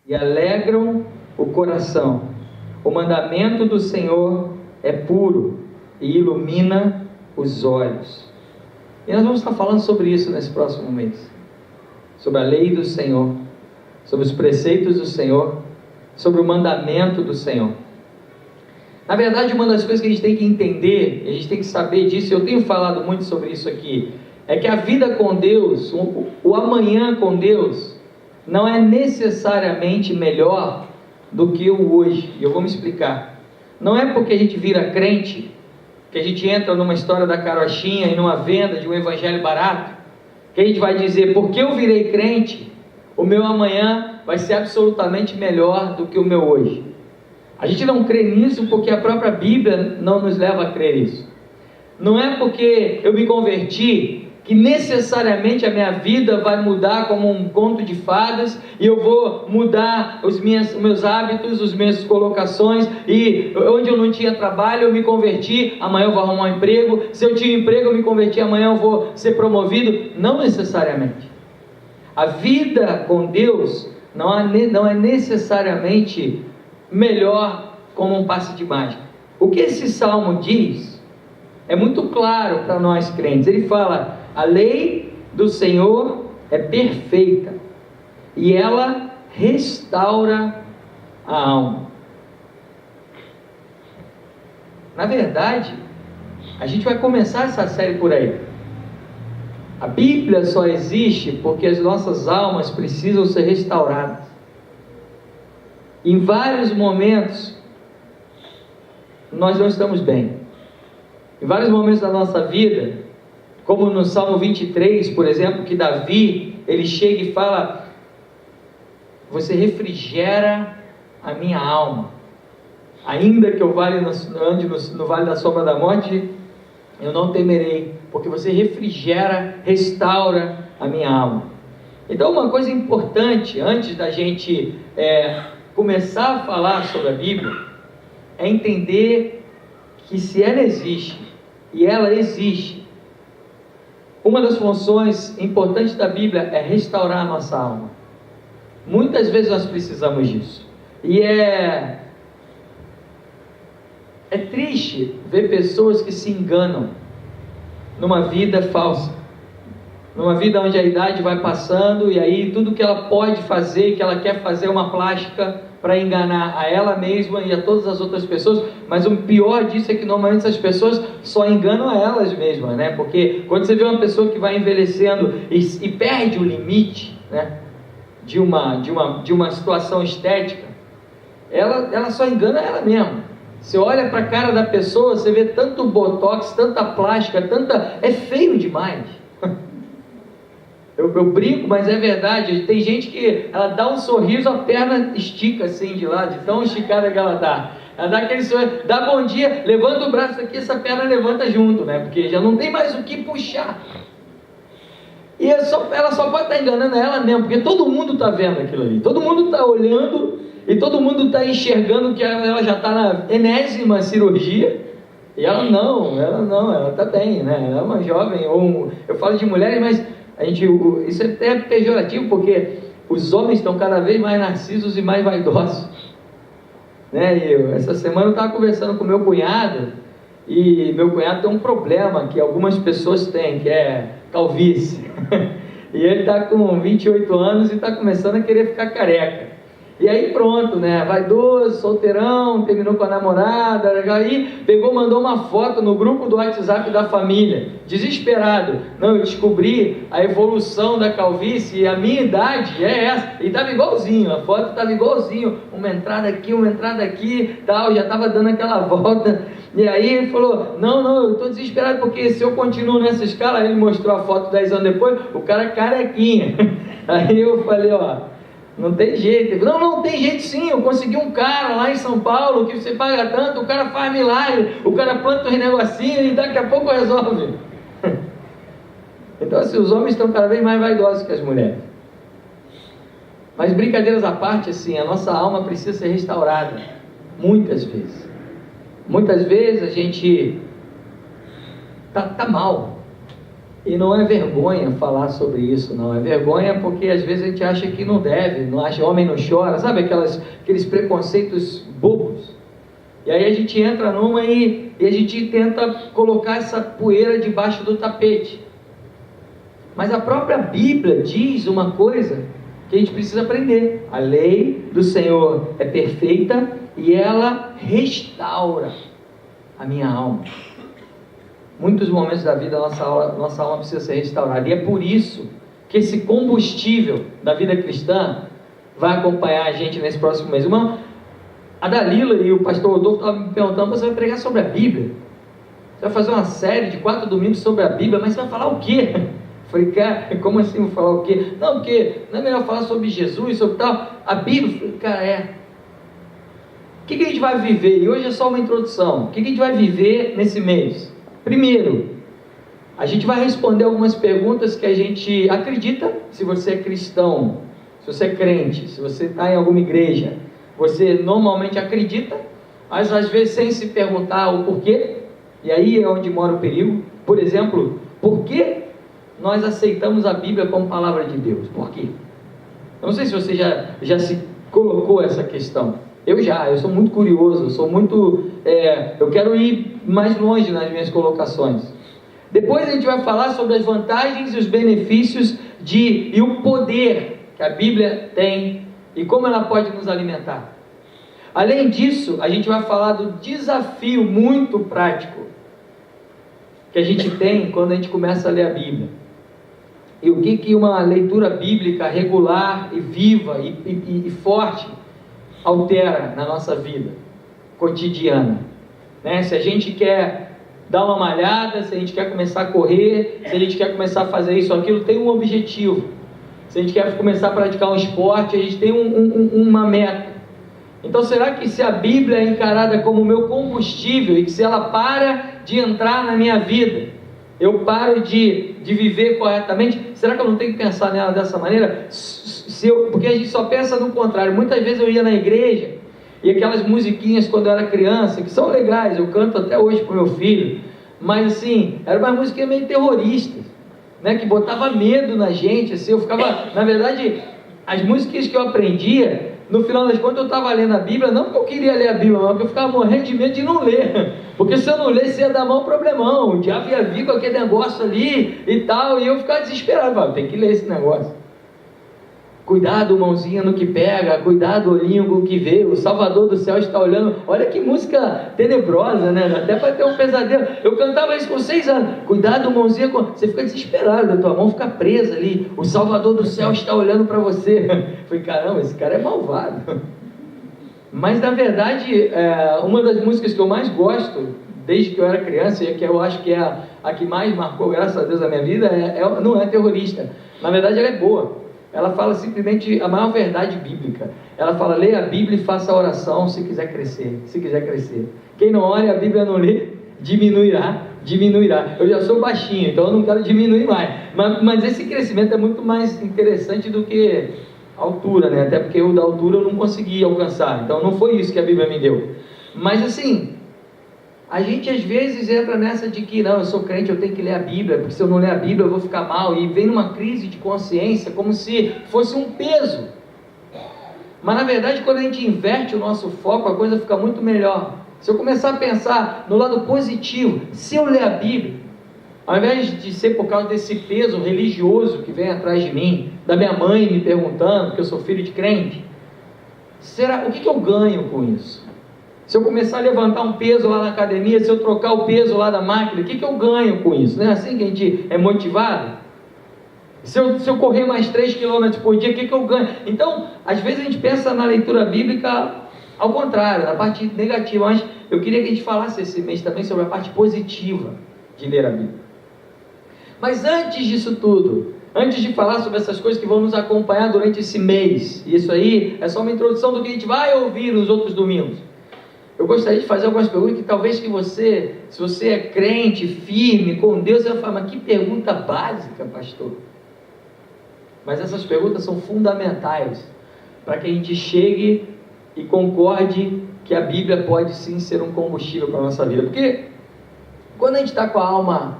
e alegram o coração. O mandamento do Senhor é puro e ilumina os olhos. E nós vamos estar falando sobre isso nesse próximo mês. Sobre a lei do Senhor, sobre os preceitos do Senhor, sobre o mandamento do Senhor. Na verdade, uma das coisas que a gente tem que entender, a gente tem que saber disso, eu tenho falado muito sobre isso aqui, é que a vida com Deus, o amanhã com Deus, não é necessariamente melhor do que o hoje. E eu vou me explicar. Não é porque a gente vira crente, que a gente entra numa história da carochinha e numa venda de um evangelho barato, que a gente vai dizer, porque eu virei crente, o meu amanhã vai ser absolutamente melhor do que o meu hoje. A gente não crê nisso porque a própria Bíblia não nos leva a crer isso. Não é porque eu me converti que necessariamente a minha vida vai mudar como um conto de fadas, e eu vou mudar os meus hábitos, as minhas colocações, e onde eu não tinha trabalho eu me converti, amanhã eu vou arrumar um emprego, se eu tinha emprego eu me converti, amanhã eu vou ser promovido. Não necessariamente. A vida com Deus não é necessariamente melhor como um passe de mágica. O que esse salmo diz é muito claro para nós crentes. Ele fala: a lei do Senhor é perfeita e ela restaura a alma. Na verdade, a gente vai começar essa série por aí. A Bíblia só existe porque as nossas almas precisam ser restauradas. Em vários momentos nós não estamos bem. Em vários momentos da nossa vida, como no Salmo 23, por exemplo, que Davi, ele chega e fala: você refrigera a minha alma, ainda que eu ande no vale da sombra da morte, eu não temerei, porque você refrigera, restaura a minha alma. Então, uma coisa importante, antes da gente começar a falar sobre a Bíblia, é entender que se ela existe, e ela existe, uma das funções importantes da Bíblia é restaurar a nossa alma. Muitas vezes nós precisamos disso. E é triste ver pessoas que se enganam numa vida falsa, numa vida onde a idade vai passando, e aí tudo que ela pode fazer, que ela quer fazer, é uma plástica para enganar a ela mesma e a todas as outras pessoas. Mas o pior disso é que normalmente essas pessoas só enganam a elas mesmas, né? Porque quando você vê uma pessoa que vai envelhecendo e perde o limite, né, de uma situação estética, ela só engana ela mesma. Você olha para a cara da pessoa, você vê tanto botox, tanta plástica, é feio demais. Eu brinco, mas é verdade. Tem gente que ela dá um sorriso, a perna estica assim de lado, de tão esticada que ela dá. Ela dá aquele sorriso, dá bom dia, levanta o braço aqui, essa perna levanta junto, né? Porque já não tem mais o que puxar. E ela só pode estar enganando ela mesmo, porque todo mundo está vendo aquilo ali. Todo mundo está olhando e todo mundo está enxergando que ela já está na enésima cirurgia. E ela está bem, né? Ela é uma jovem, eu falo de mulheres, mas isso é até pejorativo, porque os homens estão cada vez mais narcisos e mais vaidosos, né? Essa semana eu estava conversando com meu cunhado, e meu cunhado tem um problema que algumas pessoas têm, que é calvície. E ele está com 28 anos e está começando a querer ficar careca. E aí pronto, né? Vaidoso, solteirão, terminou com a namorada, aí mandou uma foto no grupo do WhatsApp da família, desesperado. Não, eu descobri a evolução da calvície e a minha idade é essa. E estava igualzinho, a foto estava igualzinho, uma entrada aqui, tal, já estava dando aquela volta. E aí ele falou: não, eu estou desesperado, porque se eu continuo nessa escala, ele mostrou a foto 10 anos depois, o cara carequinha. Aí eu falei: não tem jeito. Ele falou: não tem jeito sim, eu consegui um cara lá em São Paulo, que você paga tanto, o cara faz milagre, o cara planta uns negocinhos e daqui a pouco resolve. Então assim, os homens estão cada vez mais vaidosos que as mulheres. Mas brincadeiras à parte, assim, a nossa alma precisa ser restaurada, muitas vezes. Muitas vezes a gente está mal, E não é vergonha falar sobre isso, não. É vergonha porque às vezes a gente acha que não deve, não acha, homem não chora, sabe aqueles preconceitos bobos? E aí a gente entra numa e a gente tenta colocar essa poeira debaixo do tapete. Mas a própria Bíblia diz uma coisa que a gente precisa aprender. A lei do Senhor é perfeita e ela restaura a minha alma. Muitos momentos da vida nossa alma precisa ser restaurada. E é por isso que esse combustível da vida cristã vai acompanhar a gente nesse próximo mês. A Dalila e o pastor Rodolfo estavam me perguntando: você vai pregar sobre a Bíblia? Você vai fazer uma série de 4 domingos sobre a Bíblia, mas você vai falar o quê? Eu falei: cara, como assim vou falar o quê? Não, porque não é melhor falar sobre Jesus, sobre tal. A Bíblia, eu falei, cara, o que a gente vai viver? E hoje é só uma introdução. O que a gente vai viver nesse mês? Primeiro, a gente vai responder algumas perguntas que a gente acredita. Se você é cristão, se você é crente, se você está em alguma igreja, você normalmente acredita, mas às vezes sem se perguntar o porquê. E aí é onde mora o perigo. Por exemplo, por que nós aceitamos a Bíblia como palavra de Deus? Por quê? Eu não sei se você já se colocou essa questão. Eu sou muito curioso, eu quero ir mais longe nas minhas colocações. Depois a gente vai falar sobre as vantagens e os benefícios e o poder que a Bíblia tem e como ela pode nos alimentar. Além disso, a gente vai falar do desafio muito prático que a gente tem quando a gente começa a ler a Bíblia. E o que uma leitura bíblica regular e viva e forte altera na nossa vida cotidiana, né? Se a gente quer dar uma malhada, se a gente quer começar a correr, se a gente quer começar a fazer isso ou aquilo, tem um objetivo. Se a gente quer começar a praticar um esporte, a gente tem uma meta. Então será que se a Bíblia é encarada como meu combustível e que se ela para de entrar na minha vida, eu paro de viver corretamente, será que eu não tenho que pensar nela dessa maneira? Porque a gente só pensa no contrário. Muitas vezes eu ia na igreja e aquelas musiquinhas quando eu era criança, que são legais, eu canto até hoje para o meu filho, mas assim, era uma música meio terrorista, né, que botava medo na gente, assim, eu ficava, na verdade, as músicas que eu aprendia, no final das contas eu estava lendo a Bíblia, não porque eu queria ler a Bíblia, mas porque eu ficava morrendo de medo de não ler, porque se eu não lesse ia dar mal problemão, o diabo ia vir com aquele negócio ali e tal, e eu ficava desesperado, tem que ler esse negócio. Cuidado, mãozinha no que pega, cuidado, olhinho com o que vê, o Salvador do céu está olhando. Olha que música tenebrosa, né? Até para ter um pesadelo. Eu cantava isso com 6 anos. Cuidado, mãozinha com... Você fica desesperado, a tua mão fica presa ali. O Salvador do céu está olhando para você. Eu falei, caramba, esse cara é malvado. Mas na verdade, uma das músicas que eu mais gosto, desde que eu era criança, e que eu acho que é a que mais marcou, graças a Deus, a minha vida, não é terrorista. Na verdade, ela é boa. Ela fala simplesmente a maior verdade bíblica. Ela fala: leia a Bíblia e faça a oração se quiser crescer. Quem não ora e a Bíblia não lê, diminuirá. Eu já sou baixinho, então eu não quero diminuir mais. Mas esse crescimento é muito mais interessante do que a altura, né? Até porque o da altura eu não consegui alcançar. Então não foi isso que a Bíblia me deu. Mas assim, a gente às vezes entra nessa de que não, eu sou crente, eu tenho que ler a Bíblia, porque se eu não ler a Bíblia eu vou ficar mal, e vem numa crise de consciência, como se fosse um peso. Mas na verdade, quando a gente inverte o nosso foco, a coisa fica muito melhor. Se eu começar a pensar no lado positivo, se eu ler a Bíblia, ao invés de ser por causa desse peso religioso que vem atrás de mim, da minha mãe me perguntando, porque eu sou filho de crente, o que eu ganho com isso? Se eu começar a levantar um peso lá na academia, se eu trocar o peso lá da máquina, o que eu ganho com isso? Não é assim que a gente é motivado? Se eu correr mais 3 km por dia, o que eu ganho? Então, às vezes a gente pensa na leitura bíblica ao contrário, na parte negativa. Mas eu queria que a gente falasse esse mês também sobre a parte positiva de ler a Bíblia. Mas antes disso tudo, antes de falar sobre essas coisas que vão nos acompanhar durante esse mês, isso aí é só uma introdução do que a gente vai ouvir nos outros domingos. Eu gostaria de fazer algumas perguntas que talvez se você é crente, firme, com Deus, você vai falar: mas que pergunta básica, pastor. Mas essas perguntas são fundamentais para que a gente chegue e concorde que a Bíblia pode sim ser um combustível para a nossa vida. Porque quando a gente está com a alma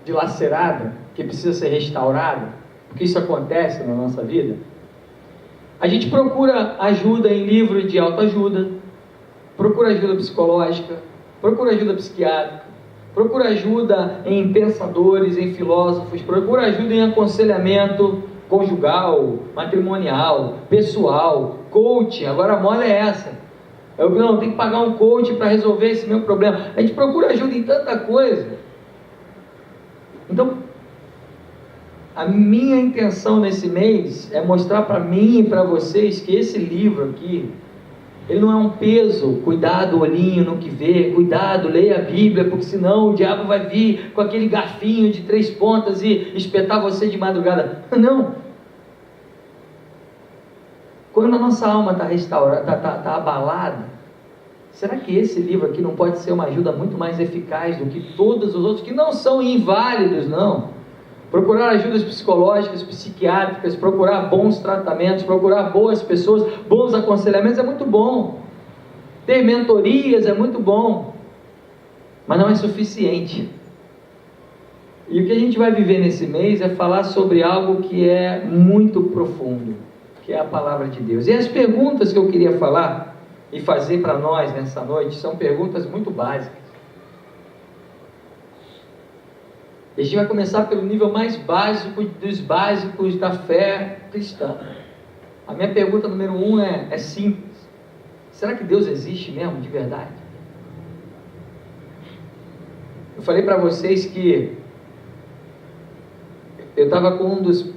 dilacerada, que precisa ser restaurada, porque isso acontece na nossa vida. A gente procura ajuda em livros de autoajuda, procura ajuda psicológica, procura ajuda psiquiátrica, procura ajuda em pensadores, em filósofos, procura ajuda em aconselhamento conjugal, matrimonial, pessoal, coach. Agora a moda é essa. Não, tem que pagar um coach para resolver esse meu problema. A gente procura ajuda em tanta coisa. Então, a minha intenção nesse mês é mostrar para mim e para vocês que esse livro aqui, ele não é um peso. Cuidado, olhinho no que vê, cuidado, leia a Bíblia, porque senão o diabo vai vir com aquele garfinho de 3 pontas e espetar você de madrugada. Não. Quando a nossa alma está restaurada, está abalada, será que esse livro aqui não pode ser uma ajuda muito mais eficaz do que todos os outros, que não são inválidos, não? Procurar ajudas psicológicas, psiquiátricas, procurar bons tratamentos, procurar boas pessoas, bons aconselhamentos é muito bom. Ter mentorias é muito bom, mas não é suficiente. E o que a gente vai viver nesse mês é falar sobre algo que é muito profundo, que é a palavra de Deus. E as perguntas que eu queria falar e fazer para nós nessa noite são perguntas muito básicas. A gente vai começar pelo nível mais básico dos básicos da fé cristã. A minha pergunta número 1 é simples. Será que Deus existe mesmo, de verdade? Eu falei para vocês que eu estava com um dos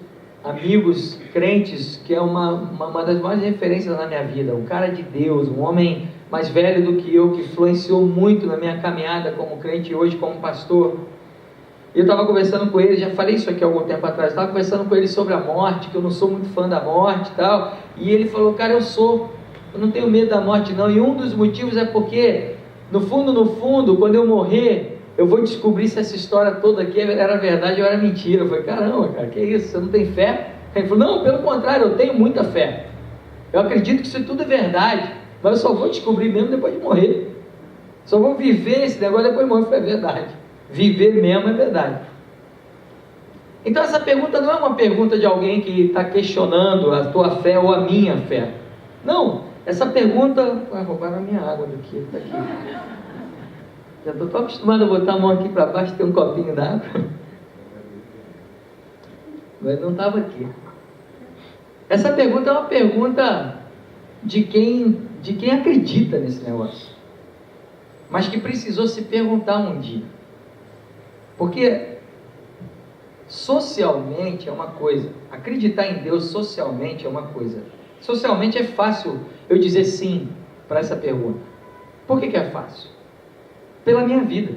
amigos crentes, que é uma das maiores referências na minha vida, um cara de Deus, um homem mais velho do que eu, que influenciou muito na minha caminhada como crente e hoje como pastor. E eu estava conversando com ele, já falei isso aqui há algum tempo atrás, estava conversando com ele sobre a morte, que eu não sou muito fã da morte e tal, e ele falou, cara, eu não tenho medo da morte não, e um dos motivos é porque, no fundo, quando eu morrer, eu vou descobrir se essa história toda aqui era verdade ou era mentira. Eu falei, caramba, cara, que isso, você não tem fé? Ele falou, não, pelo contrário, eu tenho muita fé, eu acredito que isso tudo é verdade, mas eu só vou descobrir mesmo depois de morrer, só vou viver esse negócio depois de morrer. Eu falei, é verdade. Viver mesmo é verdade. Então essa pergunta não é uma pergunta de alguém que está questionando a tua fé ou a minha fé. Não, essa pergunta... roubaram a minha água daqui, tá aqui. Já estou tão acostumado a botar a mão aqui para baixo e ter um copinho d'água. Mas não estava aqui. Essa pergunta é uma pergunta de quem acredita nesse negócio, mas que precisou se perguntar um dia. Porque socialmente é uma coisa, acreditar em Deus socialmente é uma coisa. Socialmente é fácil eu dizer sim para essa pergunta. Por que é fácil? Pela minha vida.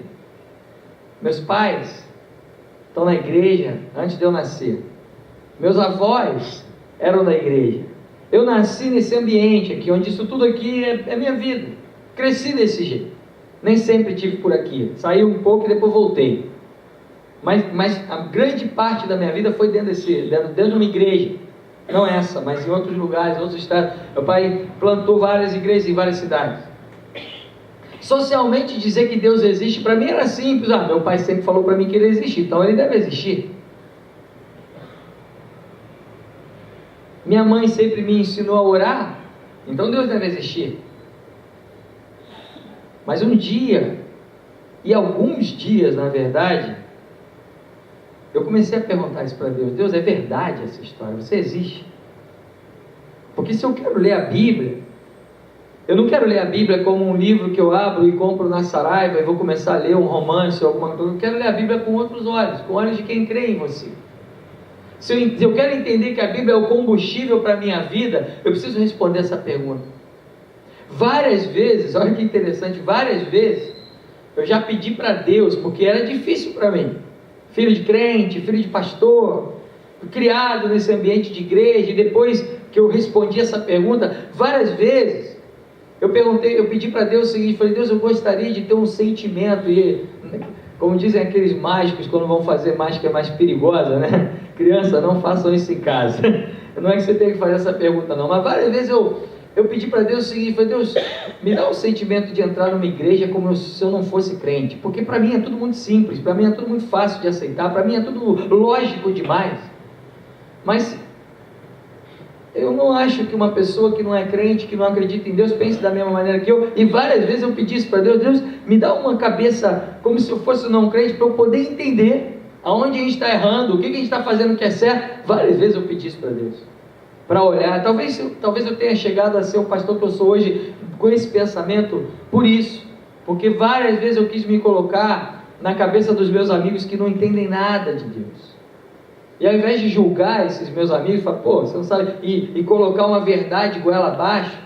Meus pais estão na igreja antes de eu nascer. Meus avós eram da igreja. Eu nasci nesse ambiente aqui, onde isso tudo aqui é minha vida. Cresci desse jeito. Nem sempre estive por aqui. Saí um pouco e depois voltei. Mas a grande parte da minha vida foi dentro de uma igreja. Não essa, mas em outros lugares, em outros estados. Meu pai plantou várias igrejas em várias cidades. Socialmente, dizer que Deus existe, para mim era simples. Meu pai sempre falou para mim que Ele existe, então Ele deve existir. Minha mãe sempre me ensinou a orar, então Deus deve existir. Mas um dia, e alguns dias na verdade, eu comecei a perguntar isso para Deus. Deus, é verdade essa história? Você existe? Porque se eu quero ler a Bíblia, eu não quero ler a Bíblia como um livro que eu abro e compro na Saraiva e vou começar a ler um romance ou alguma coisa. Eu quero ler a Bíblia com outros olhos, com olhos de quem crê em você. Se eu quero entender que a Bíblia é o combustível para a minha vida, eu preciso responder essa pergunta. Várias vezes, olha que interessante, várias vezes eu já pedi para Deus, porque era difícil para mim. Filho de crente, filho de pastor, criado nesse ambiente de igreja, e depois que eu respondi essa pergunta, várias vezes eu pedi para Deus o seguinte, falei, Deus, eu gostaria de ter um sentimento, e como dizem aqueles mágicos quando vão fazer mágica mais perigosa, né? Criança, não façam isso em casa. Não é que você tenha que fazer essa pergunta não, mas várias vezes eu pedi para Deus o seguinte, falei, Deus, me dá o sentimento de entrar numa igreja como se eu não fosse crente, porque para mim é tudo muito simples, para mim é tudo muito fácil de aceitar, para mim é tudo lógico demais, mas eu não acho que uma pessoa que não é crente, que não acredita em Deus, pense da mesma maneira que eu, e várias vezes eu pedi isso para Deus, Deus, me dá uma cabeça como se eu fosse não crente, para eu poder entender aonde a gente está errando, o que a gente está fazendo que é certo. Várias vezes eu pedi isso para Deus, para olhar, talvez eu tenha chegado a ser o pastor que eu sou hoje, com esse pensamento, por isso, porque várias vezes eu quis me colocar na cabeça dos meus amigos que não entendem nada de Deus, e ao invés de julgar esses meus amigos, falar, pô, você não sabe, e colocar uma verdade goela abaixo,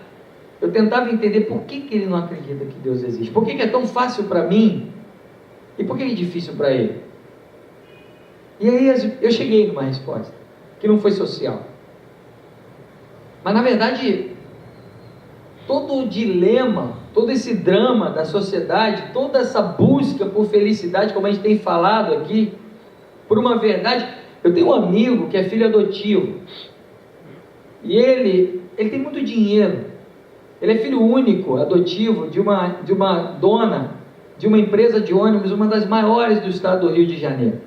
eu tentava entender por que ele não acredita que Deus existe, por que é tão fácil para mim, e por que é difícil para ele. E aí eu cheguei numa resposta, que não foi social, mas na verdade, todo o dilema, todo esse drama da sociedade, toda essa busca por felicidade, como a gente tem falado aqui, por uma verdade. Eu tenho um amigo que é filho adotivo, e ele tem muito dinheiro, ele é filho único, adotivo, de uma dona, de uma empresa de ônibus, uma das maiores do estado do Rio de Janeiro.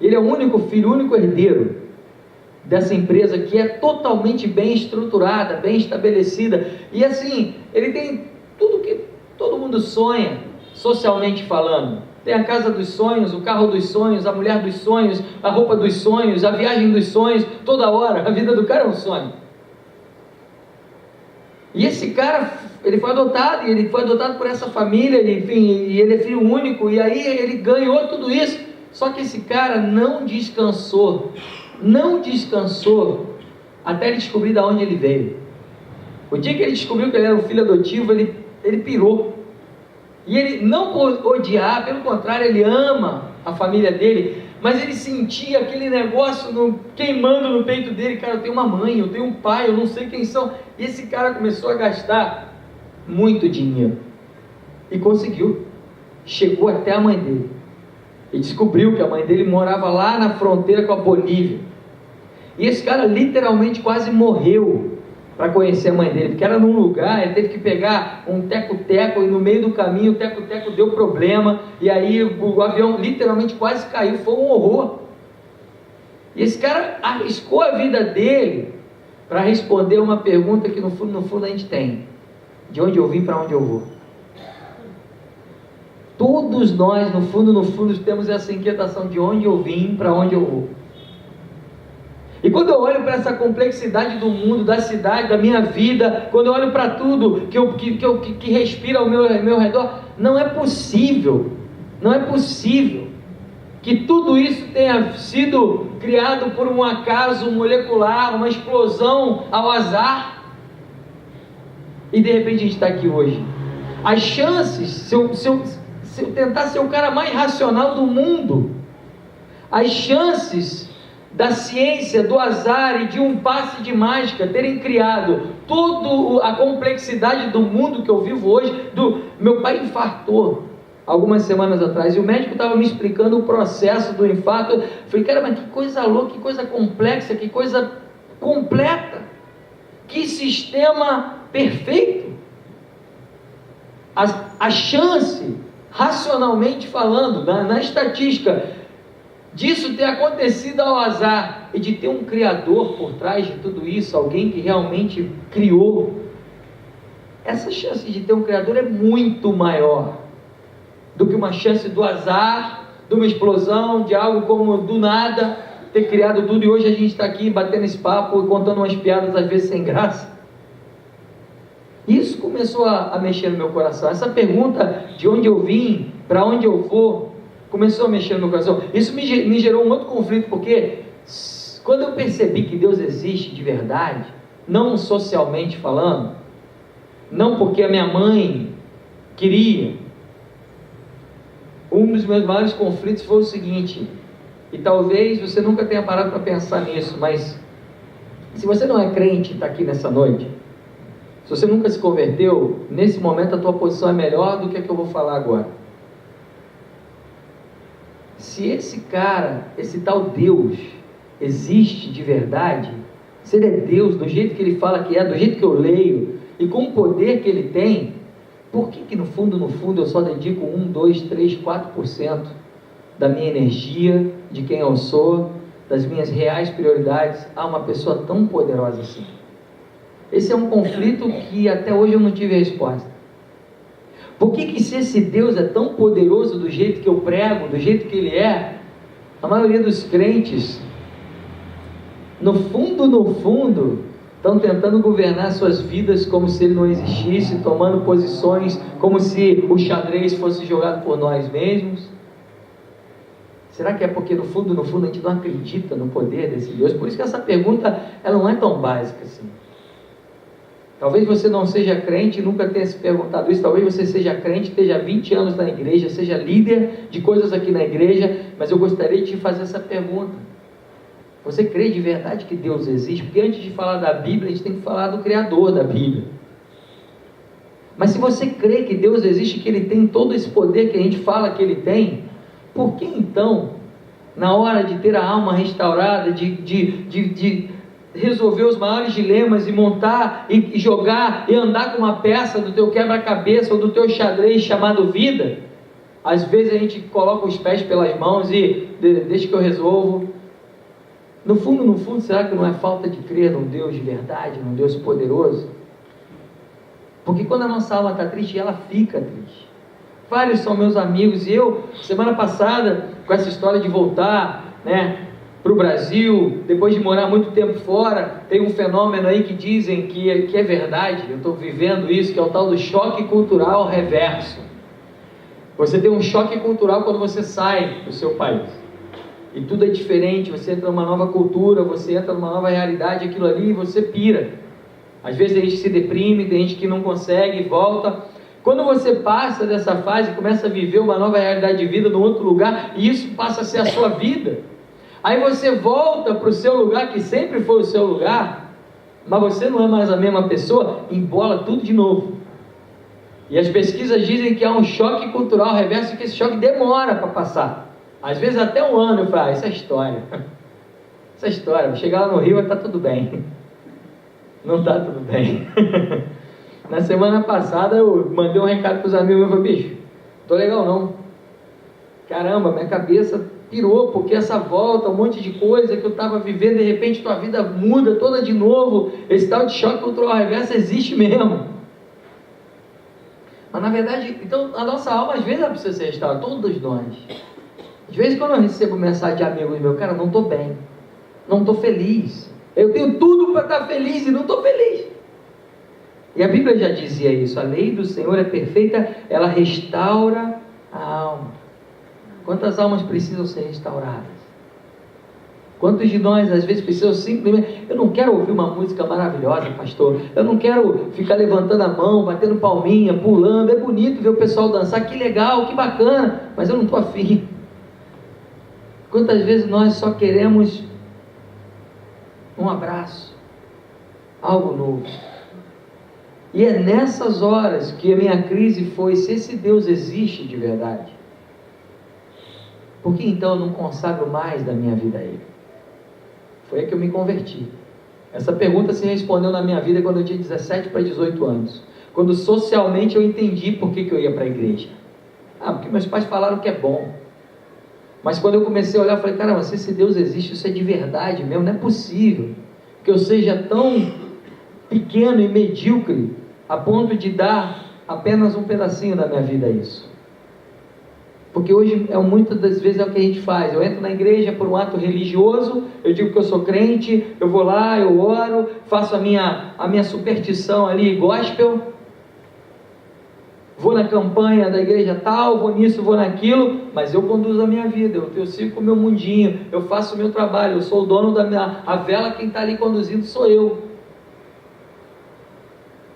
Ele é o único filho, o único herdeiro dessa empresa, que é totalmente bem estruturada, bem estabelecida, e assim, ele tem tudo que todo mundo sonha, socialmente falando. Tem a casa dos sonhos, o carro dos sonhos, a mulher dos sonhos, a roupa dos sonhos, a viagem dos sonhos, toda hora, a vida do cara é um sonho. E esse cara, ele foi adotado por essa família, enfim, e ele é filho único, e aí ele ganhou tudo isso. Só que esse cara não descansou até ele descobrir de onde ele veio. O dia que ele descobriu que ele era um filho adotivo, ele pirou. E ele não por odiar, pelo contrário, ele ama a família dele, mas ele sentia aquele negócio queimando no peito dele. Cara, eu tenho uma mãe, eu tenho um pai, eu não sei quem são. E esse cara começou a gastar muito dinheiro, e conseguiu, chegou até a mãe dele, e descobriu que a mãe dele morava lá na fronteira com a Bolívia, e esse cara literalmente quase morreu para conhecer a mãe dele, porque era num lugar, ele teve que pegar um teco-teco, e no meio do caminho o teco-teco deu problema, e aí o avião literalmente quase caiu, foi um horror. E esse cara arriscou a vida dele para responder uma pergunta que no fundo a gente tem: de onde eu vim, para onde eu vou? Todos nós, no fundo, temos essa inquietação: de onde eu vim, para onde eu vou. E quando eu olho para essa complexidade do mundo, da cidade, da minha vida, quando eu olho para tudo que respira ao meu redor, não é possível que tudo isso tenha sido criado por um acaso molecular, uma explosão ao azar, e de repente a gente está aqui hoje. As chances, se eu tentar ser o cara mais racional do mundo, as chances da ciência, do azar e de um passe de mágica terem criado toda a complexidade do mundo que eu vivo hoje. Meu pai infartou algumas semanas atrás, e o médico estava me explicando o processo do infarto. Eu falei, cara, mas que coisa louca, que coisa complexa, que coisa completa, que sistema perfeito. A chance, racionalmente falando, na estatística, disso ter acontecido ao azar, e de ter um criador por trás de tudo isso, alguém que realmente criou, essa chance de ter um criador é muito maior do que uma chance do azar, de uma explosão, de algo como do nada ter criado tudo. E hoje a gente está aqui batendo esse papo e contando umas piadas às vezes sem graça. Isso começou a mexer no meu coração. Essa pergunta, de onde eu vim, para onde eu vou, começou a mexer no meu coração. Isso me gerou um outro conflito, porque quando eu percebi que Deus existe de verdade, não socialmente falando, não porque a minha mãe queria, um dos meus maiores conflitos foi o seguinte, e talvez você nunca tenha parado para pensar nisso, mas se você não é crente e está aqui nessa noite, se você nunca se converteu, nesse momento a tua posição é melhor do que a que eu vou falar agora. Se esse cara, esse tal Deus, existe de verdade, se Ele é Deus, do jeito que Ele fala que é, do jeito que eu leio, e com o poder que Ele tem, por que no fundo, eu só dedico 1, 2, 3, 4% da minha energia, de quem eu sou, das minhas reais prioridades, a uma pessoa tão poderosa assim? Esse é um conflito que até hoje eu não tive a resposta. Por que se esse Deus é tão poderoso do jeito que eu prego, do jeito que Ele é, a maioria dos crentes, no fundo, estão tentando governar suas vidas como se Ele não existisse, tomando posições como se o xadrez fosse jogado por nós mesmos? Será que é porque no fundo a gente não acredita no poder desse Deus? Por isso que essa pergunta, ela não é tão básica assim. Talvez você não seja crente e nunca tenha se perguntado isso. Talvez você seja crente, esteja 20 anos na igreja, seja líder de coisas aqui na igreja, mas eu gostaria de te fazer essa pergunta. Você crê de verdade que Deus existe? Porque antes de falar da Bíblia, a gente tem que falar do Criador da Bíblia. Mas se você crê que Deus existe, que Ele tem todo esse poder que a gente fala que Ele tem, por que então, na hora de ter a alma restaurada, de resolver os maiores dilemas e montar e jogar e andar com uma peça do teu quebra-cabeça ou do teu xadrez chamado vida, às vezes a gente coloca os pés pelas mãos e deixa que eu resolvo? No fundo, será que não é falta de crer num Deus de verdade, num Deus poderoso? Porque quando a nossa alma está triste, ela fica triste. Vários são meus amigos, e eu, semana passada, com essa história de voltar, para o Brasil, depois de morar muito tempo fora, tem um fenômeno aí que dizem que é verdade, eu estou vivendo isso, que é o tal do choque cultural reverso. Você tem um choque cultural quando você sai do seu país, e tudo é diferente, você entra numa nova cultura, você entra numa nova realidade, aquilo ali, você pira. Às vezes a gente se deprime, tem gente que não consegue, volta. Quando você passa dessa fase, começa a viver uma nova realidade de vida num outro lugar, e isso passa a ser a sua vida. Aí você volta para o seu lugar, que sempre foi o seu lugar, mas você não é mais a mesma pessoa, embola tudo de novo. E as pesquisas dizem que há um choque cultural reverso, que esse choque demora para passar. Às vezes até um ano. Eu falo, isso é história. Isso é história, vou chegar lá no Rio e está tudo bem. Não está tudo bem. Na semana passada eu mandei um recado para os amigos, eu falei, bicho, tô legal não. Caramba, minha cabeça pirou, porque essa volta, um monte de coisa que eu estava vivendo, de repente tua vida muda toda de novo. Esse tal de choque cultural reverso existe mesmo. Mas na verdade, então a nossa alma às vezes ela precisa ser restaurada, todos nós. Às vezes quando eu recebo mensagem de amigos meus, cara, não estou bem, não estou feliz, eu tenho tudo para estar feliz e não estou feliz. E a Bíblia já dizia isso, a lei do Senhor é perfeita, ela restaura a alma. Quantas almas precisam ser restauradas? Quantos de nós às vezes precisam simplesmente, eu não quero ouvir uma música maravilhosa, pastor, eu não quero ficar levantando a mão, batendo palminha, pulando, é bonito ver o pessoal dançar, que legal, que bacana, mas eu não estou afim. Quantas vezes nós só queremos um abraço, algo novo? E é nessas horas que a minha crise foi, se esse Deus existe de verdade, por que então eu não consagro mais da minha vida a Ele? Foi aí que eu me converti. Essa pergunta se respondeu na minha vida quando eu tinha 17 para 18 anos. Quando socialmente eu entendi por que eu ia para a igreja. Porque meus pais falaram que é bom. Mas quando eu comecei a olhar, eu falei, caramba, se esse Deus existe, isso é de verdade mesmo, não é possível que eu seja tão pequeno e medíocre a ponto de dar apenas um pedacinho da minha vida a isso. Porque hoje, muitas das vezes é o que a gente faz, eu entro na igreja por um ato religioso, eu digo que eu sou crente, eu vou lá, eu oro, faço a minha superstição ali, gospel, vou na campanha da igreja tal, vou nisso, vou naquilo, mas eu conduzo a minha vida, eu sigo o meu mundinho, eu faço o meu trabalho, eu sou o dono a vela, quem está ali conduzindo sou eu.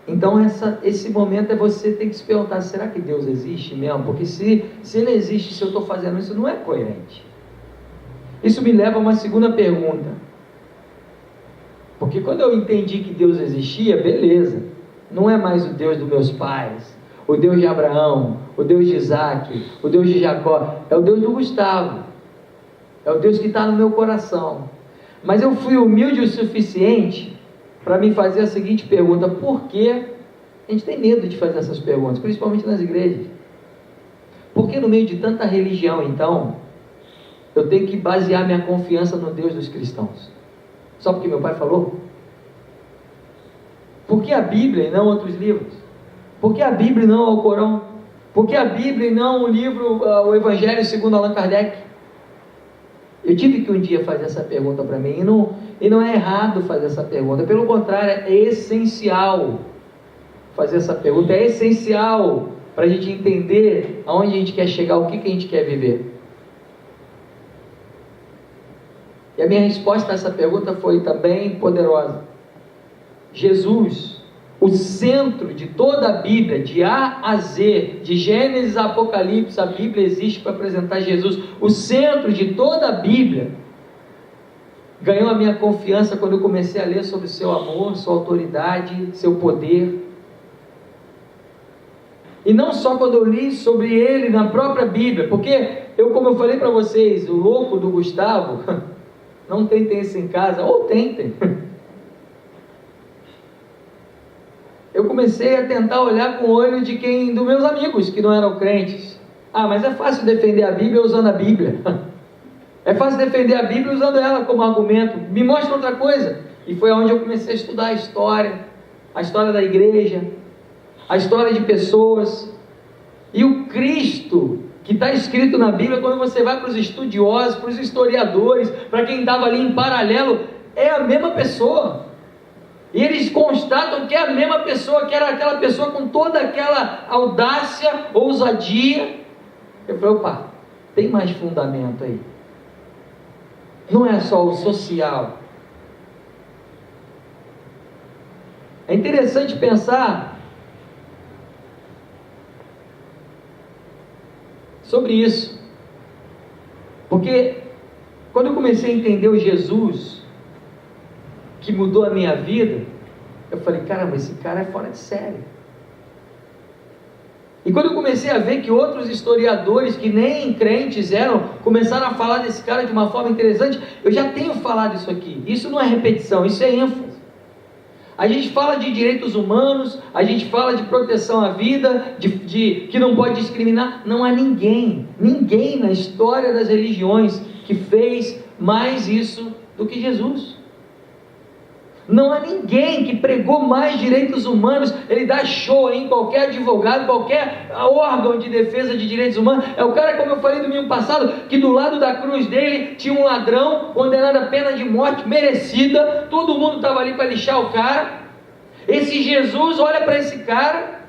Então esse momento é você ter que se perguntar, será que Deus existe mesmo? Porque se Ele existe, se eu estou fazendo isso, não é coerente. Isso me leva a uma segunda pergunta. Porque quando eu entendi que Deus existia, beleza, não é mais o Deus dos meus pais, o Deus de Abraão, o Deus de Isaac, o Deus de Jacó, é o Deus do Gustavo, é o Deus que está no meu coração. Mas eu fui humilde o suficiente para me fazer a seguinte pergunta: por que a gente tem medo de fazer essas perguntas, principalmente nas igrejas? Por que no meio de tanta religião, então, eu tenho que basear minha confiança no Deus dos cristãos? Só porque meu pai falou? Por que a Bíblia e não outros livros? Por que a Bíblia e não o Alcorão? Por que a Bíblia e não o livro, o Evangelho segundo Allan Kardec? Eu tive que um dia fazer essa pergunta para mim, e não é errado fazer essa pergunta, pelo contrário, é essencial fazer essa pergunta, é essencial para a gente entender aonde a gente quer chegar, o que a gente quer viver. E a minha resposta a essa pergunta foi também poderosa. Jesus, o centro de toda a Bíblia, de A a Z, de Gênesis a Apocalipse, a Bíblia existe para apresentar Jesus. O centro de toda a Bíblia ganhou a minha confiança quando eu comecei a ler sobre seu amor, sua autoridade, seu poder. E não só quando eu li sobre ele na própria Bíblia, porque como eu falei para vocês, o louco do Gustavo, não tentem isso em casa, ou tentem. Eu comecei a tentar olhar com o olho dos meus amigos que não eram crentes. Mas é fácil defender a Bíblia usando a Bíblia. É fácil defender a Bíblia usando ela como argumento. Me mostra outra coisa. E foi onde eu comecei a estudar a história da igreja, a história de pessoas. E o Cristo que está escrito na Bíblia, quando você vai para os estudiosos, para os historiadores, para quem estava ali em paralelo, é a mesma pessoa. E eles constatam que é a mesma pessoa, que era aquela pessoa com toda aquela audácia, ousadia. Eu falei, opa, tem mais fundamento aí. Não é só o social. É interessante pensar sobre isso. Porque quando eu comecei a entender o Jesus que mudou a minha vida, eu falei, caramba, esse cara é fora de série. E quando eu comecei a ver que outros historiadores que nem crentes eram, começaram a falar desse cara de uma forma interessante, eu já tenho falado isso aqui. Isso não é repetição, isso é ênfase. A gente fala de direitos humanos, a gente fala de proteção à vida, de que não pode discriminar. Não há ninguém na história das religiões que fez mais isso do que Jesus. Não há ninguém que pregou mais direitos humanos. Ele dá show em qualquer advogado, qualquer órgão de defesa de direitos humanos. É o cara, como eu falei domingo passado, que do lado da cruz dele tinha um ladrão condenado a pena de morte merecida. Todo mundo estava ali para lixar o cara. Esse Jesus olha para esse cara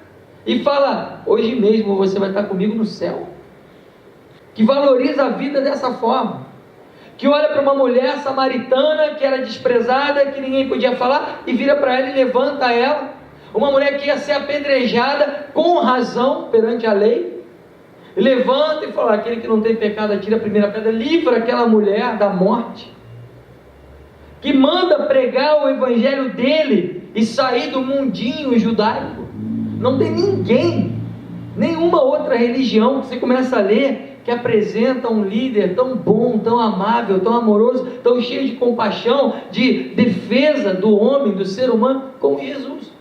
e fala, hoje mesmo você vai estar comigo no céu. Que valoriza a vida dessa forma. Que olha para uma mulher samaritana que era desprezada, que ninguém podia falar, e vira para ela e levanta ela. Uma mulher que ia ser apedrejada com razão perante a lei, e levanta e fala, aquele que não tem pecado atira a primeira pedra, livra aquela mulher da morte. Que manda pregar o evangelho dele e sair do mundinho judaico. Não tem ninguém, nenhuma outra religião que você começa a ler, que apresenta um líder tão bom, tão amável, tão amoroso, tão cheio de compaixão, de defesa do homem, do ser humano, como Jesus.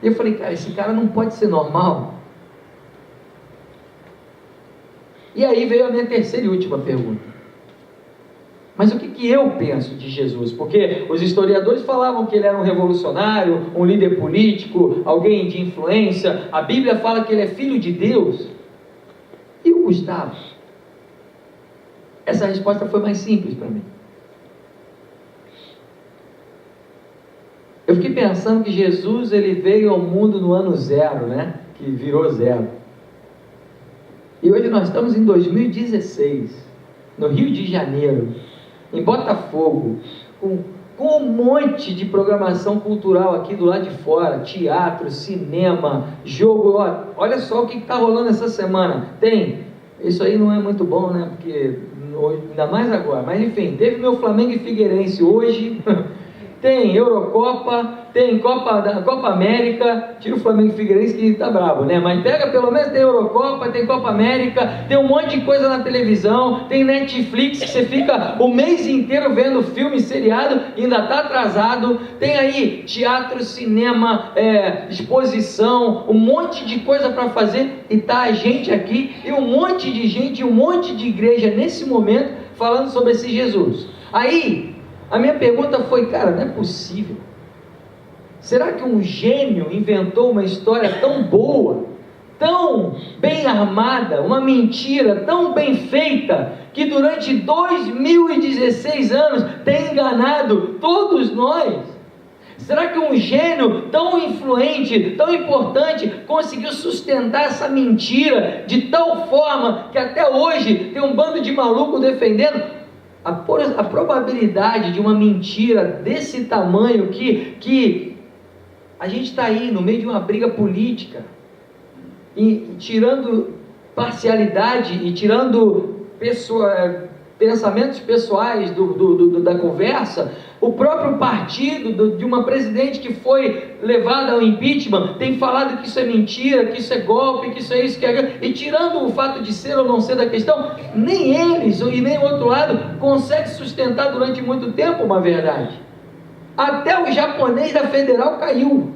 E eu falei, cara, esse cara não pode ser normal. E aí veio a minha terceira e última pergunta. Mas o que eu penso de Jesus? Porque os historiadores falavam que ele era um revolucionário, um líder político, alguém de influência. A Bíblia fala que ele é filho de Deus. E o Gustavo? Essa resposta foi mais simples para mim. Eu fiquei pensando que Jesus ele veio ao mundo no ano 0, né? Que virou 0. E hoje nós estamos em 2016, no Rio de Janeiro, em Botafogo, com um monte de programação cultural aqui do lado de fora, teatro, cinema, jogo. Olha só o que está rolando essa semana. Isso aí não é muito bom, né? Porque ainda mais agora, mas enfim, teve meu Flamengo e Figueirense hoje. tem Eurocopa, tem Copa América, tira o Flamengo e Figueirense que tá brabo, né? Mas pega, pelo menos tem Eurocopa, tem Copa América, tem um monte de coisa na televisão, tem Netflix que você fica o mês inteiro vendo filme, seriado, ainda tá atrasado, tem aí teatro, cinema, exposição, um monte de coisa para fazer, e tá a gente aqui, e um monte de gente, um monte de igreja nesse momento, falando sobre esse Jesus. Aí, a minha pergunta foi, cara, não é possível. Será que um gênio inventou uma história tão boa, tão bem armada, uma mentira tão bem feita, que durante 2016 anos tem enganado todos nós? Será que um gênio tão influente, tão importante, conseguiu sustentar essa mentira de tal forma que até hoje tem um bando de maluco defendendo? A probabilidade de uma mentira desse tamanho que a gente está aí no meio de uma briga política, e tirando parcialidade e tirando pensamentos pessoais da conversa, o próprio partido de uma presidente que foi levada ao impeachment tem falado que isso é mentira, que isso é golpe, que isso é isso, que é aquilo, e tirando o fato de ser ou não ser da questão, nem eles e nem o outro lado consegue sustentar durante muito tempo uma verdade. Até o japonês da Federal caiu.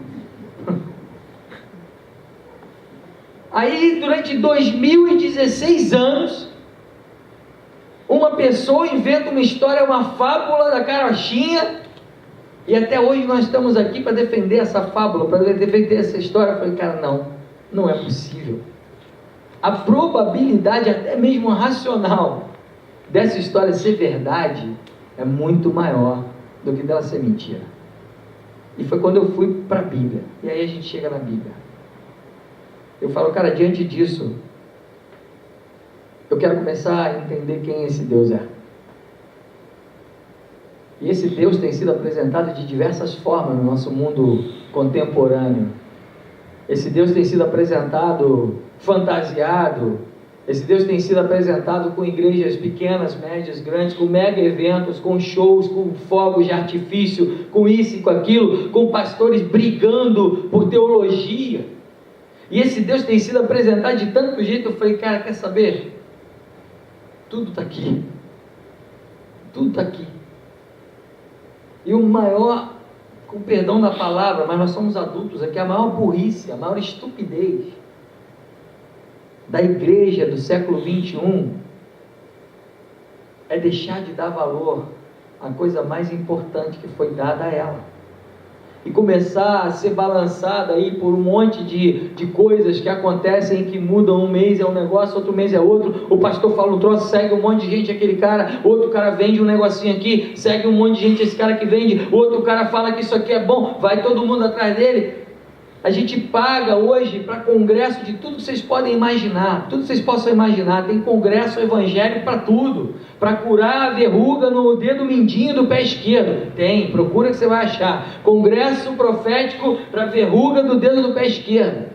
Aí durante 2016 anos, uma pessoa inventa uma história, uma fábula da carochinha, e até hoje nós estamos aqui para defender essa fábula, para defender essa história. Eu falei, cara, não é possível. A probabilidade, até mesmo racional, dessa história ser verdade é muito maior do que dela ser mentira. E foi quando eu fui para a Bíblia, e aí a gente chega na Bíblia. Eu falo, cara, diante disso, eu quero começar a entender quem esse Deus é. E esse Deus tem sido apresentado de diversas formas no nosso mundo contemporâneo. Esse Deus tem sido apresentado fantasiado. Esse Deus tem sido apresentado com igrejas pequenas, médias, grandes, com mega eventos, com shows, com fogos de artifício, com isso e com aquilo, com pastores brigando por teologia. E esse Deus tem sido apresentado de tanto jeito. Eu falei, cara, quer saber? Tudo está aqui. Tudo está aqui. E o maior, com perdão da palavra, mas nós somos adultos aqui, a maior burrice, a maior estupidez da igreja do século 21 é deixar de dar valor à coisa mais importante que foi dada a ela, e começar a ser balançada aí por um monte de coisas que acontecem, que mudam. Um mês é um negócio, outro mês é outro. O pastor fala um troço, segue um monte de gente aquele cara, outro cara vende um negocinho aqui, segue um monte de gente esse cara que vende, outro cara fala que isso aqui é bom, vai todo mundo atrás dele. A gente paga hoje para congresso de tudo que vocês podem imaginar, tudo que vocês possam imaginar. Tem congresso evangélico para tudo, para curar a verruga no dedo mindinho do pé esquerdo. Tem, procura que você vai achar. Congresso profético para verruga do dedo do pé esquerdo.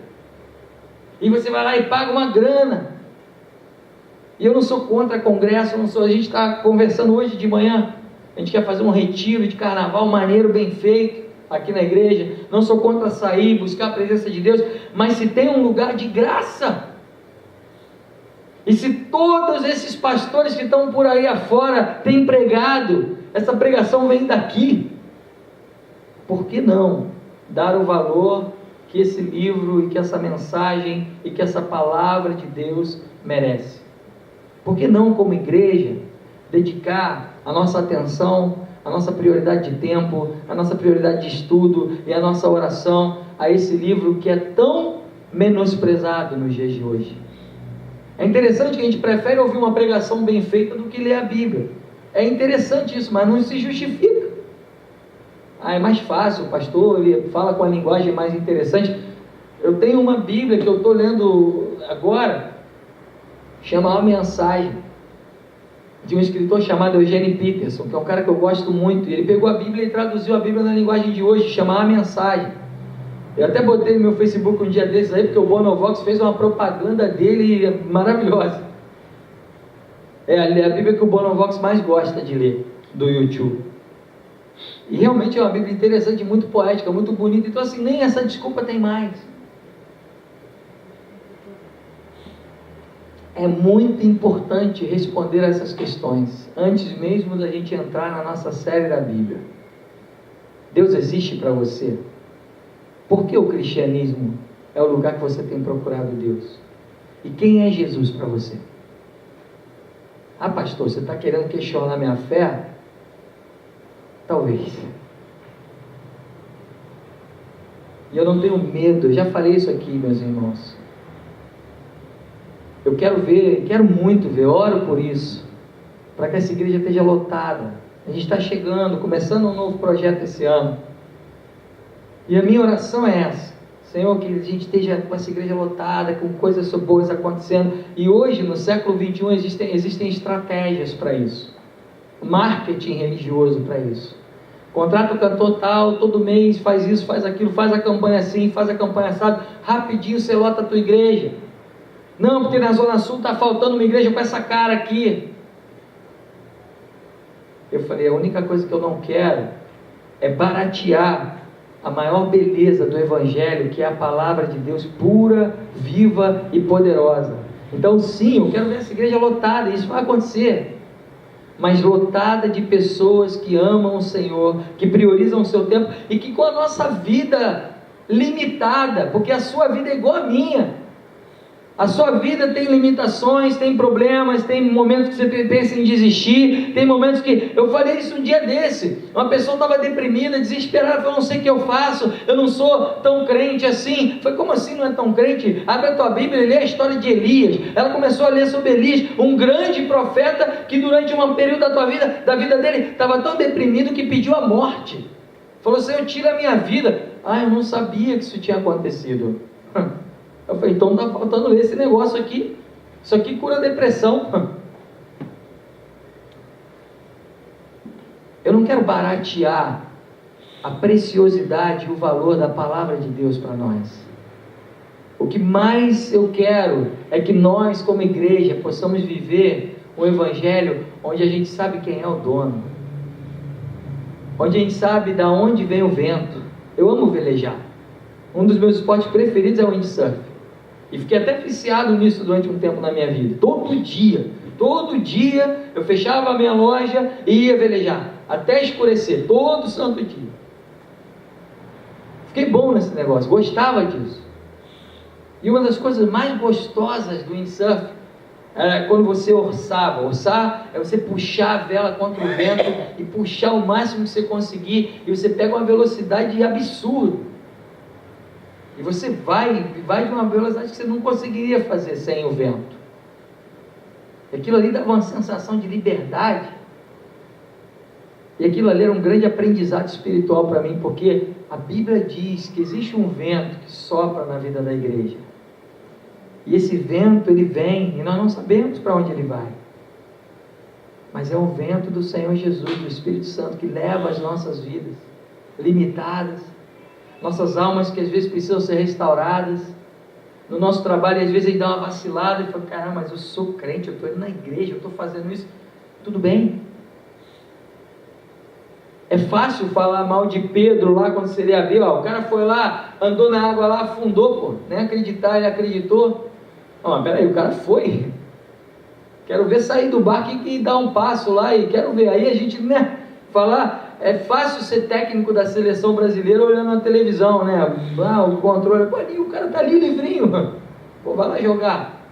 E você vai lá e paga uma grana. E eu não sou contra congresso, a gente está conversando hoje de manhã, a gente quer fazer um retiro de carnaval maneiro, bem feito, aqui na igreja. Não sou contra sair, buscar a presença de Deus, mas se tem um lugar de graça, e se todos esses pastores que estão por aí afora têm pregado, essa pregação vem daqui, por que não dar o valor que esse livro e que essa mensagem e que essa palavra de Deus merece? Por que não, como igreja, dedicar a nossa atenção, a nossa prioridade de tempo, a nossa prioridade de estudo e a nossa oração a esse livro que é tão menosprezado nos dias de hoje? É interessante que a gente prefere ouvir uma pregação bem feita do que ler a Bíblia. É interessante isso, mas não se justifica. É mais fácil, o pastor ele fala com a linguagem mais interessante. Eu tenho uma Bíblia que eu estou lendo agora, chama A Mensagem, de um escritor chamado Eugene Peterson, que é um cara que eu gosto muito. Ele pegou a Bíblia e traduziu a Bíblia na linguagem de hoje, chama A Mensagem. Eu até botei no meu Facebook um dia desses aí, porque o Bonovox fez uma propaganda dele maravilhosa. É a Bíblia que o Bonovox mais gosta de ler, do YouTube. E realmente é uma Bíblia interessante, muito poética, muito bonita. Então assim, nem essa desculpa tem mais. É muito importante responder a essas questões, antes mesmo da gente entrar na nossa série da Bíblia. Deus existe para você? Por que o cristianismo é o lugar que você tem procurado Deus? E quem é Jesus para você? Ah, pastor, você está querendo questionar minha fé? Talvez. E eu não tenho medo, eu já falei isso aqui, meus irmãos. Eu quero muito ver, oro por isso, para que essa igreja esteja lotada. A gente está chegando, começando um novo projeto esse ano. E a minha oração é essa: Senhor, que a gente esteja com essa igreja lotada, com coisas boas acontecendo. E hoje, no século 21, existem estratégias para isso. Marketing religioso para isso. Contrata o cantor tal, todo mês faz isso, faz aquilo, faz a campanha assim, faz a campanha assado, rapidinho você lota a tua igreja. Não, porque na Zona Sul está faltando uma igreja com essa cara aqui. Eu falei, a única coisa que eu não quero é baratear a maior beleza do Evangelho, que é a palavra de Deus pura, viva e poderosa. Então sim, eu quero ver essa igreja lotada, isso vai acontecer, mas lotada de pessoas que amam o Senhor, que priorizam o seu tempo, e que com a nossa vida limitada, porque a sua vida é igual a minha, a sua vida tem limitações, tem problemas, tem momentos que você pensa em desistir, tem momentos que, eu falei isso um dia desse, uma pessoa estava deprimida, desesperada, falou, não sei o que eu faço, eu não sou tão crente assim. Foi, como assim não é tão crente? Abre a tua Bíblia e lê a história de Elias. Ela começou a ler sobre Elias, um grande profeta, que durante um período da vida dele, estava tão deprimido que pediu a morte, falou, Senhor, tira a minha vida. Eu não sabia que isso tinha acontecido. Eu falei, então está faltando ler esse negócio aqui, isso aqui cura a depressão. Eu não quero baratear a preciosidade e o valor da palavra de Deus para nós. O que mais eu quero é que nós, como igreja, possamos viver um evangelho onde a gente sabe quem é o dono, onde a gente sabe de onde vem o vento. Eu amo velejar, um dos meus esportes preferidos é o windsurf, e fiquei até viciado nisso durante um tempo na minha vida. Todo dia eu fechava a minha loja e ia velejar, até escurecer, todo santo dia. Fiquei bom nesse negócio, gostava disso. E uma das coisas mais gostosas do windsurf era quando você orçava. Orçar é você puxar a vela contra o vento e puxar o máximo que você conseguir, e você pega uma velocidade absurda. E você vai de uma velocidade que você não conseguiria fazer sem o vento. E aquilo ali dava uma sensação de liberdade. E aquilo ali era um grande aprendizado espiritual para mim, porque a Bíblia diz que existe um vento que sopra na vida da igreja. E esse vento, ele vem, e nós não sabemos para onde ele vai. Mas é o vento do Senhor Jesus, do Espírito Santo, que leva as nossas vidas limitadas, nossas almas que às vezes precisam ser restauradas. No nosso trabalho, às vezes a gente dá uma vacilada e fala, caramba, mas eu sou crente, eu estou indo na igreja, eu estou fazendo isso, tudo bem. É fácil falar mal de Pedro lá quando você lê a Bíblia, o cara foi lá, andou na água lá, afundou, nem acreditar, ele acreditou. Não, peraí, o cara foi, quero ver sair do barco e dar um passo lá, e quero ver, aí a gente, falar. É fácil ser técnico da seleção brasileira olhando na televisão, o controle, ali, o cara está ali livrinho, vai lá jogar.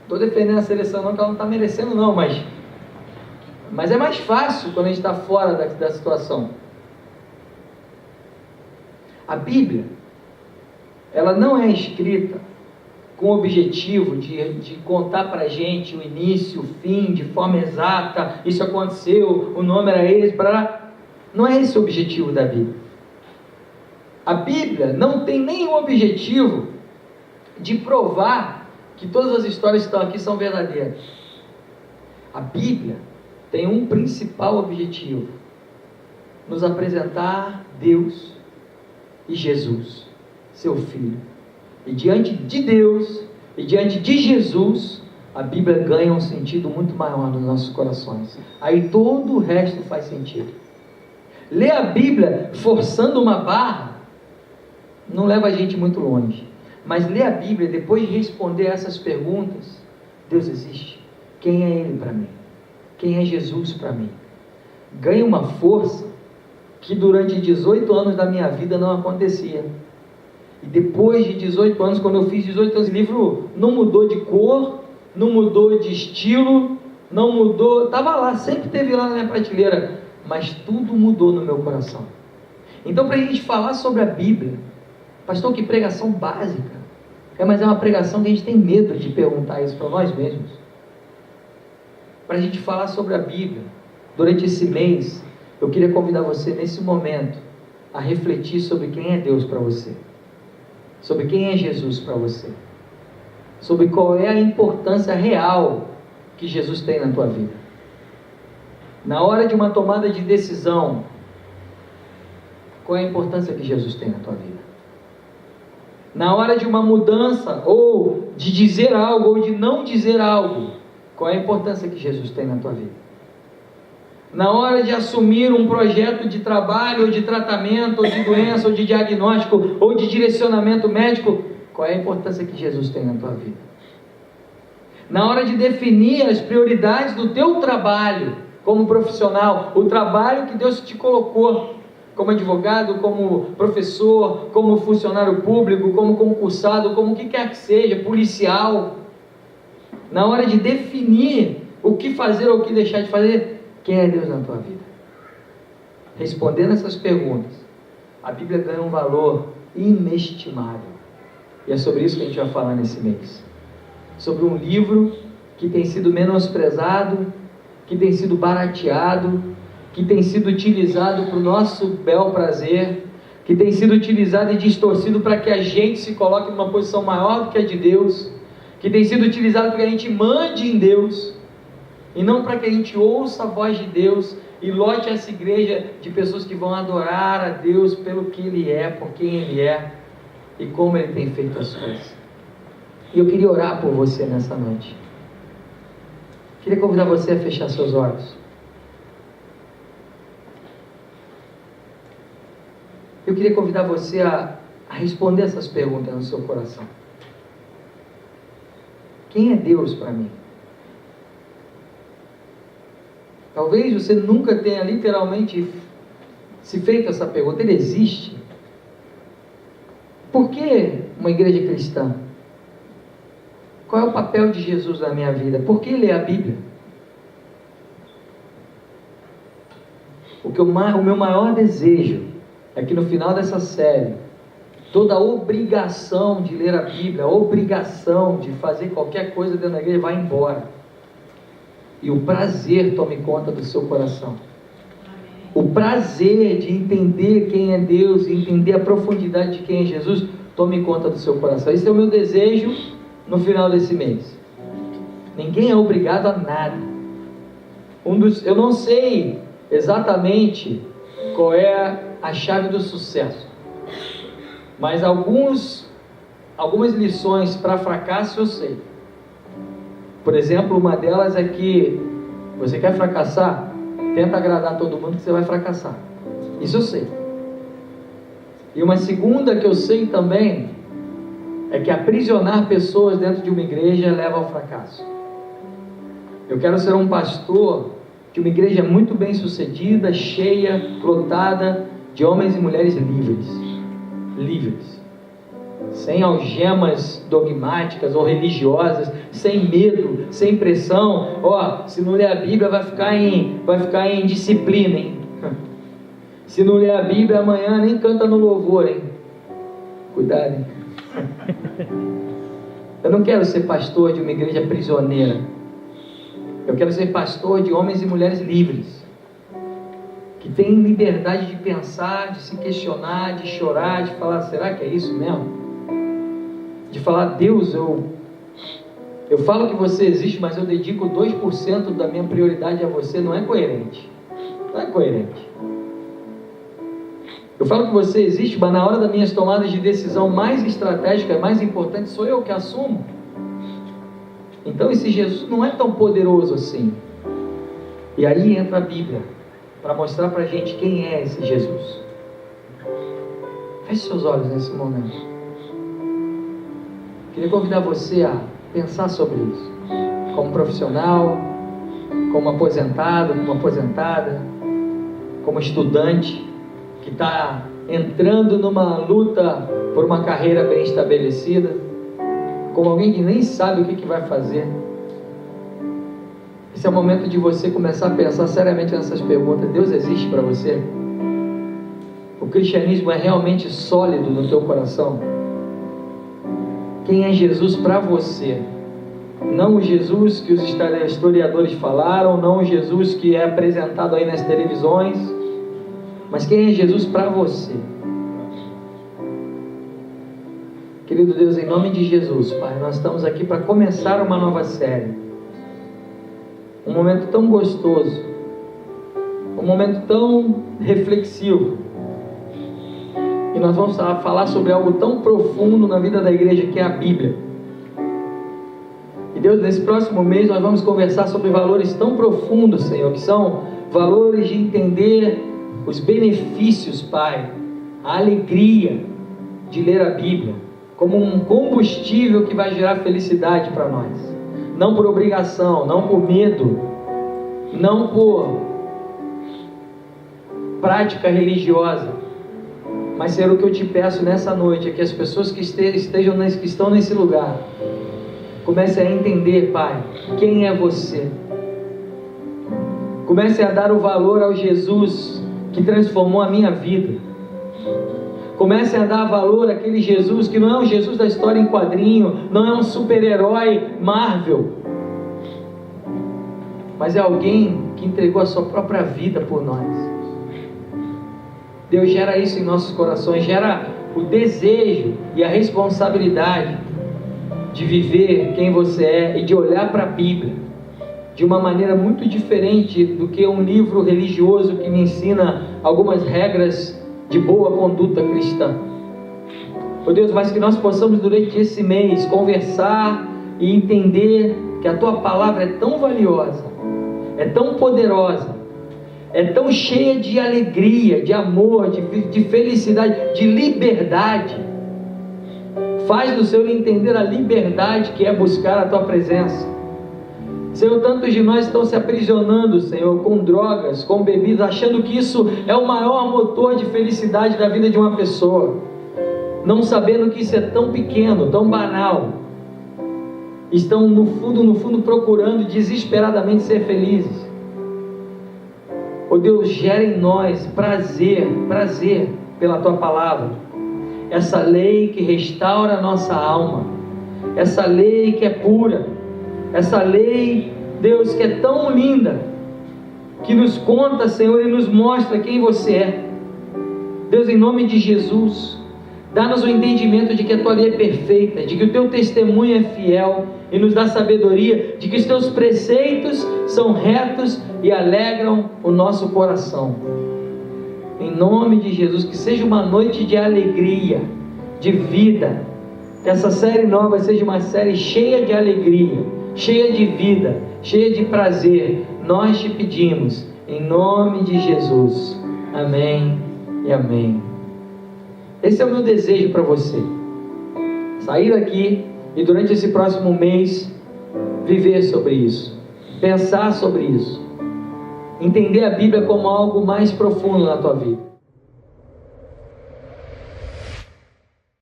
Estou defendendo a seleção não, que ela não está merecendo não, mas é mais fácil quando a gente está fora da situação. A Bíblia, ela não é escrita com o objetivo de contar para a gente o início, o fim, de forma exata, isso aconteceu, o nome era esse, não é esse o objetivo da Bíblia. A Bíblia não tem nenhum objetivo de provar que todas as histórias que estão aqui são verdadeiras. A Bíblia tem um principal objetivo: nos apresentar Deus e Jesus, seu Filho. E diante de Deus e diante de Jesus, a Bíblia ganha um sentido muito maior nos nossos corações. Aí todo o resto faz sentido. Ler a Bíblia forçando uma barra não leva a gente muito longe. Mas ler a Bíblia, depois de responder essas perguntas: Deus existe? Quem é Ele para mim? Quem é Jesus para mim? Ganha uma força que durante 18 anos da minha vida não acontecia. E depois de 18 anos, quando eu fiz 18 anos, o livro não mudou de cor, não mudou de estilo, não mudou, estava lá, sempre esteve lá na minha prateleira, mas tudo mudou no meu coração. Então, para a gente falar sobre a Bíblia, pastor, que pregação básica, mas é uma pregação que a gente tem medo de perguntar isso para nós mesmos. Para a gente falar sobre a Bíblia, durante esse mês, eu queria convidar você nesse momento a refletir sobre quem é Deus para você, sobre quem é Jesus para você, sobre qual é a importância real que Jesus tem na tua vida. Na hora de uma tomada de decisão, qual é a importância que Jesus tem na tua vida? Na hora de uma mudança, ou de dizer algo, ou de não dizer algo, qual é a importância que Jesus tem na tua vida? Na hora de assumir um projeto de trabalho, ou de tratamento, ou de doença, ou de diagnóstico, ou de direcionamento médico, qual é a importância que Jesus tem na tua vida? Na hora de definir as prioridades do teu trabalho, como profissional, o trabalho que Deus te colocou, como advogado, como professor, como funcionário público, como concursado, como o que quer que seja, policial. Na hora de definir o que fazer ou o que deixar de fazer, quem é Deus na tua vida? Respondendo essas perguntas, a Bíblia ganha um valor inestimável. E é sobre isso que a gente vai falar nesse mês. Sobre um livro que tem sido menosprezado, que tem sido barateado, que tem sido utilizado para o nosso bel prazer, que tem sido utilizado e distorcido para que a gente se coloque numa posição maior do que a de Deus, que tem sido utilizado para que a gente mande em Deus, e não para que a gente ouça a voz de Deus e lote essa igreja de pessoas que vão adorar a Deus pelo que Ele é, por quem Ele é e como Ele tem feito as coisas. E eu queria orar por você nessa noite. Queria convidar você a fechar seus olhos. Eu queria convidar você a responder essas perguntas no seu coração. Quem é Deus para mim? Talvez você nunca tenha literalmente se feito essa pergunta. Ele existe? Por que uma igreja cristã? Qual é o papel de Jesus na minha vida? Por que ler a Bíblia? O meu maior desejo é que no final dessa série, toda a obrigação de ler a Bíblia, a obrigação de fazer qualquer coisa dentro da igreja, vá embora. E o prazer tome conta do seu coração. O prazer de entender quem é Deus e entender a profundidade de quem é Jesus, tome conta do seu coração. Esse é o meu desejo no final desse mês. Ninguém é obrigado a nada. Eu não sei exatamente qual é a chave do sucesso, mas algumas lições para fracasso eu sei. Por exemplo, uma delas é que você quer fracassar, tenta agradar todo mundo que você vai fracassar. Isso eu sei. E uma segunda que eu sei também é que aprisionar pessoas dentro de uma igreja leva ao fracasso. Eu quero ser um pastor de uma igreja muito bem sucedida, cheia, lotada de homens e mulheres livres, sem algemas dogmáticas ou religiosas, sem medo, sem pressão. Se não ler a Bíblia vai ficar em disciplina, hein? Se não ler a Bíblia amanhã nem canta no louvor, hein? Cuidado, hein? Eu não quero ser pastor de uma igreja prisioneira. Eu quero ser pastor de homens e mulheres livres, que têm liberdade de pensar, de se questionar, de chorar, de falar: será que é isso mesmo? De falar: Deus, eu falo que você existe, mas eu dedico 2% da minha prioridade a você. Não é coerente. Não é coerente. Eu falo que você existe, mas na hora das minhas tomadas de decisão mais estratégicas, mais importantes, sou eu que assumo. Então esse Jesus não é tão poderoso assim. E aí entra a Bíblia. para mostrar para a gente quem é esse Jesus. Feche seus olhos nesse momento. Queria convidar você a pensar sobre isso, como profissional, como aposentado, como aposentada, como estudante que está entrando numa luta por uma carreira bem estabelecida, como alguém que nem sabe o que vai fazer. Esse é o momento de você começar a pensar seriamente nessas perguntas. Deus existe para você? O cristianismo é realmente sólido no teu coração? Quem é Jesus para você? Não o Jesus que os historiadores falaram, não o Jesus que é apresentado aí nas televisões, mas quem é Jesus para você? Querido Deus, em nome de Jesus, Pai, nós estamos aqui para começar uma nova série. Um momento tão gostoso, um momento tão reflexivo. E nós vamos falar sobre algo tão profundo na vida da igreja, que é a Bíblia. E Deus, nesse próximo mês nós vamos conversar sobre valores tão profundos, Senhor, que são valores de entender os benefícios, Pai, a alegria de ler a Bíblia, como um combustível que vai gerar felicidade para nós. Não por obrigação, não por medo, não por prática religiosa, mas Senhor, o que eu te peço nessa noite é que as pessoas que estão nesse lugar comecem a entender, Pai, quem é você. Comecem a dar o valor ao Jesus que transformou a minha vida. Comecem a dar valor àquele Jesus que não é um Jesus da história em quadrinho, não é um super-herói Marvel, mas é alguém que entregou a sua própria vida por nós. Deus, gera isso em nossos corações, gera o desejo e a responsabilidade de viver quem você é e de olhar para a Bíblia de uma maneira muito diferente do que um livro religioso que me ensina algumas regras de boa conduta cristã. Oh Deus, mas que nós possamos durante esse mês conversar e entender que a Tua palavra é tão valiosa, é tão poderosa, é tão cheia de alegria, de amor, de felicidade, de liberdade. Faz do Senhor entender a liberdade que é buscar a Tua presença. Senhor, tantos de nós estão se aprisionando, Senhor, com drogas, com bebidas, achando que isso é o maior motor de felicidade da vida de uma pessoa, não sabendo que isso é tão pequeno, tão banal. Estão no fundo procurando desesperadamente ser felizes. Oh Deus, gera em nós prazer pela Tua palavra, essa lei que restaura a nossa alma, essa lei que é pura, essa lei, Deus, que é tão linda, que nos conta, Senhor, e nos mostra quem você é. Deus, em nome de Jesus, dá-nos o entendimento de que a Tua lei é perfeita, de que o Teu testemunho é fiel, e nos dá sabedoria, de que os Teus preceitos são retos e alegram o nosso coração. Em nome de Jesus, que seja uma noite de alegria, de vida, que essa série nova seja uma série cheia de alegria, cheia de vida, cheia de prazer. Nós te pedimos, em nome de Jesus. Amém e amém. Esse é o meu desejo para você. Sair daqui e durante esse próximo mês viver sobre isso, pensar sobre isso, entender a Bíblia como algo mais profundo na tua vida.